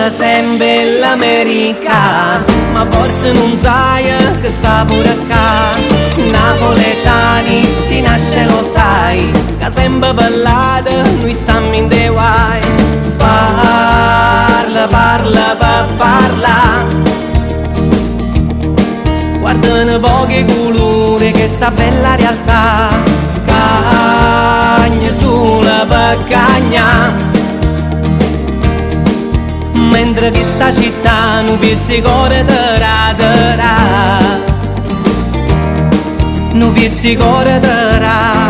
parla sempre l'America, ma forse non sai che sta pure qua. Napoletani si nasce lo sai, che sempre parlato noi stiamo in dei guai. Parla, parla, parla, guardano pochi colori che sta bella realtà. Cagna sulla pacagna, mentre che sta città non pizzicore terà, non pizzicore terà.